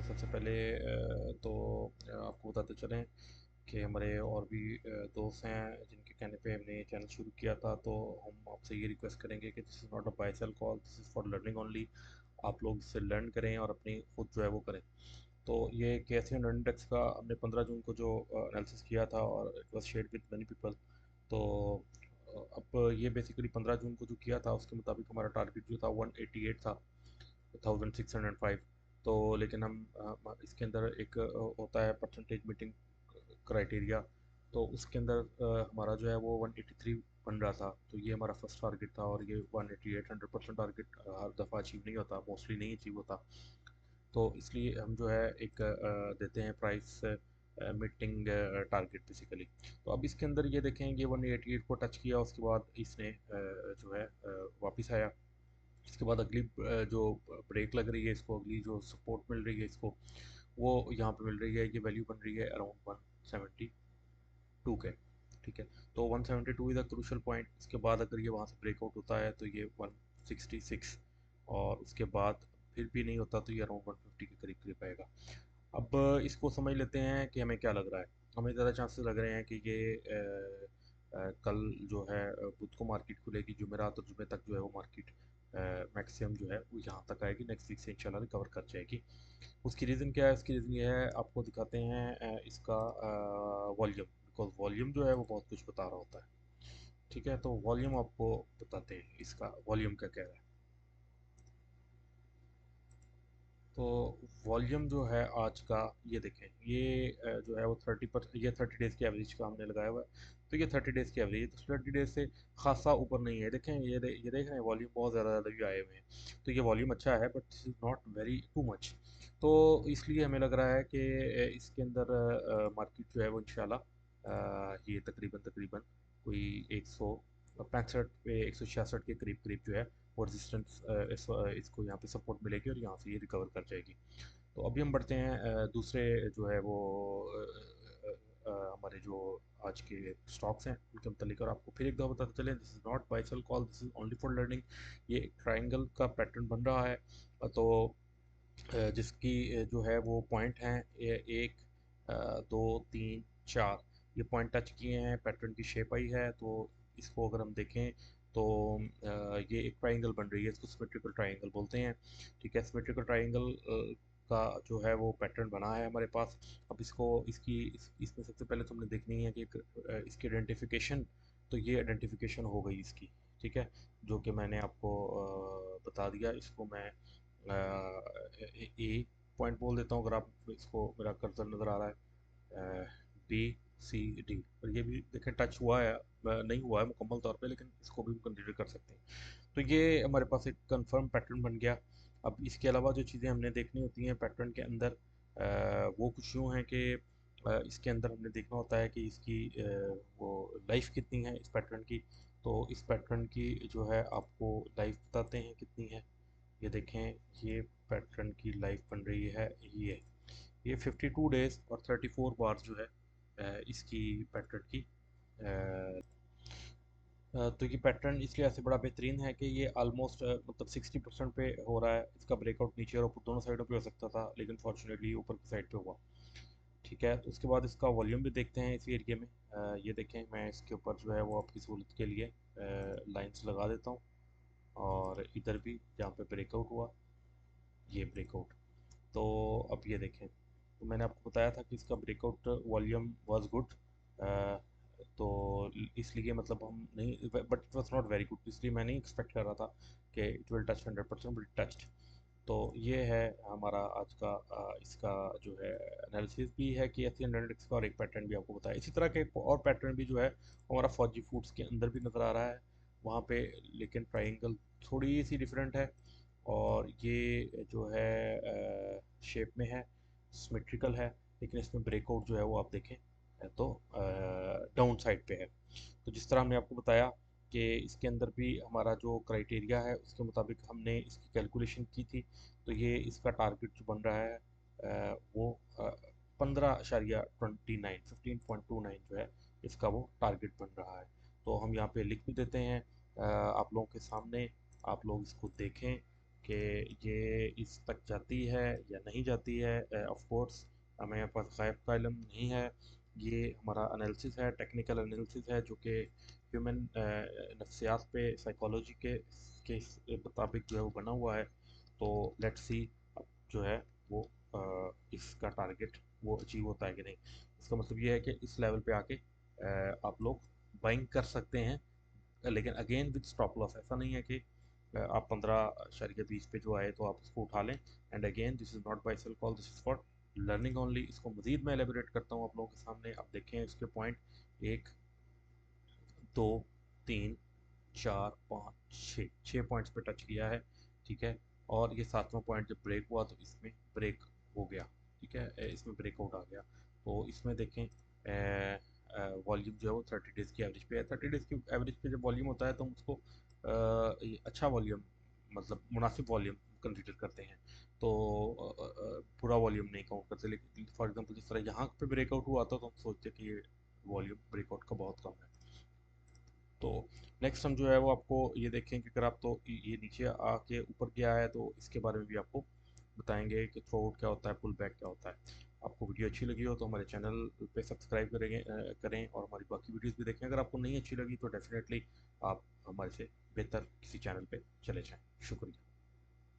सबसे पहले तो आपको बताते चलें कि हमारे और भी दोस्त हैं जिनके कहने पे हमने ये चैनल शुरू किया था। तो हम आपसे ये रिक्वेस्ट करेंगे कि this is not a buy sell call, this is for learning only. आप लोग इससे लर्न करें और अपनी खुद जो है वो करें। तो ये कैसे इंडेक्स का हमने 15 जून को जो एनालिसिस किया था और it was shared with many people. तो अब ये बेसिकली 15 जून को जो किया था उसके मुताबिक हमारा टारगेट जो था 188 था, 1605। तो लेकिन हम इसके अंदर एक होता है परसेंटेज मीटिंग क्राइटेरिया। तो उसके अंदर हमारा जो है वो 183 बन रहा था। तो ये हमारा फर्स्ट टारगेट था और ये 188 100% टारगेट हर दफ़ा अचीव नहीं होता, मोस्टली नहीं अचीव होता। तो इसलिए हम जो है एक देते हैं प्राइस मीटिंग टारगेट बेसिकली। तो अब इसके अंदर ये देखें, ये 188 को टच किया, उसके बाद इसने जो है वापस आया। इसके बाद अगली जो ब्रेक लग रही है इसको, अगली जो सपोर्ट मिल रही है इसको, वो यहाँ पे मिल रही है। ये वैल्यू बन रही है अराउंड 172 के। ठीक है, तो 172 इज़ अ क्रूशल पॉइंट। इसके बाद अगर ये वहाँ से ब्रेकआउट होता है तो ये 166, और उसके बाद फिर भी नहीं होता तो ये अराउंड 150 के करीब करीब आएगा। अब इसको समझ लेते हैं कि हमें क्या लग रहा है। हमें ज़्यादा चांसेस लग रहे हैं कि ये कल जो है बुध को मार्केट खुलेगी, जुमेरात और जुमे तक जो है वो मार्केट मैक्सिमम जो है वो यहाँ तक आएगी। नेक्स्ट वीक से इंशाल्लाह रिकवर कर जाएगी। उसकी रीज़न क्या है? उसकी रीज़न ये है, आपको दिखाते हैं इसका वॉल्यूम, बिकॉज वॉल्यूम जो है वो बहुत कुछ बता रहा होता है। ठीक है, तो वॉल्यूम आपको बताते हैं, इसका वॉल्यूम क्या कह रहा है। तो वॉल्यूम जो है आज का, ये देखें, ये जो है वो 30 डेज़ की एवरेज का हमने लगाया हुआ है। तो ये 30 डेज़ की एवरेज है, तो 30 डेज़ से खासा ऊपर नहीं है। देखें, ये देख रहे हैं, वॉल्यूम बहुत ज़्यादा भी आए हुए हैं। तो ये वॉल्यूम अच्छा है, but this is not very too much. तो इसलिए हमें लग रहा है कि इसके अंदर मार्केट जो है वो इंशाल्लाह ये तकरीबन तकरीबन कोई 165 पे 166 के करीब करीब जो है वो रेजिस्टेंस इसको यहाँ पे सपोर्ट मिलेगी और यहाँ से ये रिकवर कर जाएगी। तो अभी हम बढ़ते हैं दूसरे जो है वो हमारे जो आज के स्टॉक्स हैं उनके मतलब। और आपको फिर एक दफ़ा बताते चलें, this is not buy sell call, this is only for learning. ये एक ट्रायंगल का पैटर्न बन रहा है। तो जिसकी जो है वो पॉइंट हैं, एक, दो, तीन, चार, ये पॉइंट टच किए हैं, पैटर्न की शेप आई है। तो इसको अगर हम देखें तो ये एक ट्रायंगल बन रही है, इसको सिमेट्रिकल ट्रायंगल बोलते हैं। ठीक है, सिमेट्रिकल ट्रायंगल का जो है वो पैटर्न बना है हमारे पास। अब इसको इसमें सबसे पहले तो हमने देखनी है कि इसकी आइडेंटिफिकेशन। तो ये आइडेंटिफिकेशन हो गई इसकी। ठीक है, जो कि मैंने आपको बता दिया। इसको मैं ए पॉइंट बोल देता हूँ, अगर आप इसको, मेरा कर्सर नज़र आ रहा है, बी, सी, डी। और ये भी देखें टच हुआ है, नहीं हुआ है मुकम्मल तौर पे, लेकिन इसको भी कंसिडर कर सकते हैं। तो ये हमारे पास एक कंफर्म पैटर्न बन गया। अब इसके अलावा जो चीज़ें हमने देखनी होती हैं पैटर्न के अंदर, वो कुछ यूँ हैं कि इसके अंदर हमने देखना होता है कि इसकी वो लाइफ कितनी है इस पैटर्न की। तो इस पैटर्न की जो है आपको लाइफ बताते हैं कितनी है। ये देखें, ये पैटर्न की लाइफ बन रही है, ये 52 डेज और 34 बार जो है इसकी पैटर्न की तो ये पैटर्न इसलिए ऐसे बड़ा बेहतरीन है कि ये ऑलमोस्ट मतलब 60% पे हो रहा है। इसका ब्रेकआउट नीचे और ऊपर दोनों साइडों पे हो सकता था, लेकिन फॉर्चुनेटली ऊपर की साइड पे हुआ। ठीक है, तो उसके बाद इसका वॉल्यूम भी देखते हैं इस एरिया में। ये देखें, मैं इसके ऊपर जो है वो आपकी सहूलत के लिए लाइंस लगा देता हूँ। और इधर भी जहाँ पे ब्रेकआउट हुआ, ये ब्रेकआउट। तो अब ये देखें, तो मैंने आपको बताया था कि इसका ब्रेकआउट वॉल्यूम वाज गुड। तो इसलिए मतलब हम नहीं, but it was not very good, इसलिए मैं नहीं एक्सपेक्ट कर रहा था कि it will touch 100%, but it touched. तो ये है हमारा आज का इसका जो है एनालिसिस भी है कि एशियन इंडेक्स का, और एक पैटर्न भी आपको बताया। इसी तरह के एक और पैटर्न भी जो है हमारा फौजी फूड्स के अंदर भी नज़र आ रहा है वहाँ पे, लेकिन ट्राइंगल थोड़ी सी डिफरेंट है। और ये जो है शेप में है, सिमेट्रिकल है, लेकिन इसमें ब्रेकआउट जो है वो आप देखें तो डाउन साइड पे है। तो जिस तरह हमने आपको बताया कि इसके अंदर भी हमारा जो क्राइटेरिया है उसके मुताबिक हमने इसकी कैलकुलेशन की थी। तो ये इसका टारगेट जो बन रहा है वो 15.29 15.29 जो है इसका वो टारगेट बन रहा है। तो हम यहाँ पे लिख भी देते हैं आप लोगों के सामने, आप लोग इसको देखें कि ये इस तक जाती है या नहीं जाती है। ऑफ कोर्स हमें पास गैब का इल्म नहीं है, ये हमारा एनालिसिस है, टेक्निकल एनालिसिस है, जो कि ह्यूमन नफ्सियात पे, साइकोलॉजी के मुताबिक जो है वो बना हुआ है। तो लेट्स सी जो है वो इसका टारगेट वो अचीव होता है कि नहीं। इसका मतलब ये है कि इस लेवल पे आके आप लोग बाइंग कर सकते हैं, लेकिन अगेन विद स्टॉप लॉस। ऐसा नहीं है कि आप 15.20 पे जो आए तो आप उसको उठा लें। And again this is not buy sell call, this is for learning only. इसको मजीद मैं एलेबोरेट करता हूँ आप लोगों के सामने। आप देखें इसके पॉइंट, एक, दो, तीन, चार, पाँच, छः पॉइंट्स पे टच किया है, ठीक है। और ये सातवां पॉइंट जब ब्रेक हुआ तो इसमें ब्रेक हो गया, ठीक है, इसमें ब्रेकआउट आ गया। तो इसमें देखें वॉल्यूम जो है वो 30 डेज़ की एवरेज पे है। 30 डेज़ की एवरेज पे जब वॉल्यूम होता है तो हम उसको ये अच्छा वॉल्यूम, मतलब मुनासिब वॉल्यूम कंसिडर करते हैं। तो पूरा वॉल्यूम नहीं काउंट करते। लेकिन फॉर एग्जांपल जिस तरह यहाँ पे ब्रेकआउट हुआ था तो हम सोचते कि ये वॉल्यूम ब्रेकआउट का बहुत कम है। तो नेक्स्ट हम जो है वो आपको ये देखें कि अगर आप तो ये नीचे आके ऊपर गया है तो इसके बारे में भी आपको बताएंगे कि थ्रो आउट क्या होता है, पुल बैक क्या होता है। आपको वीडियो अच्छी लगी हो तो हमारे चैनल पे सब्सक्राइब करें और हमारी बाकी वीडियोस भी देखें। अगर आपको नहीं अच्छी लगी तो डेफिनेटली आप हमारे से बेहतर किसी चैनल पे चले जाएं। शुक्रिया।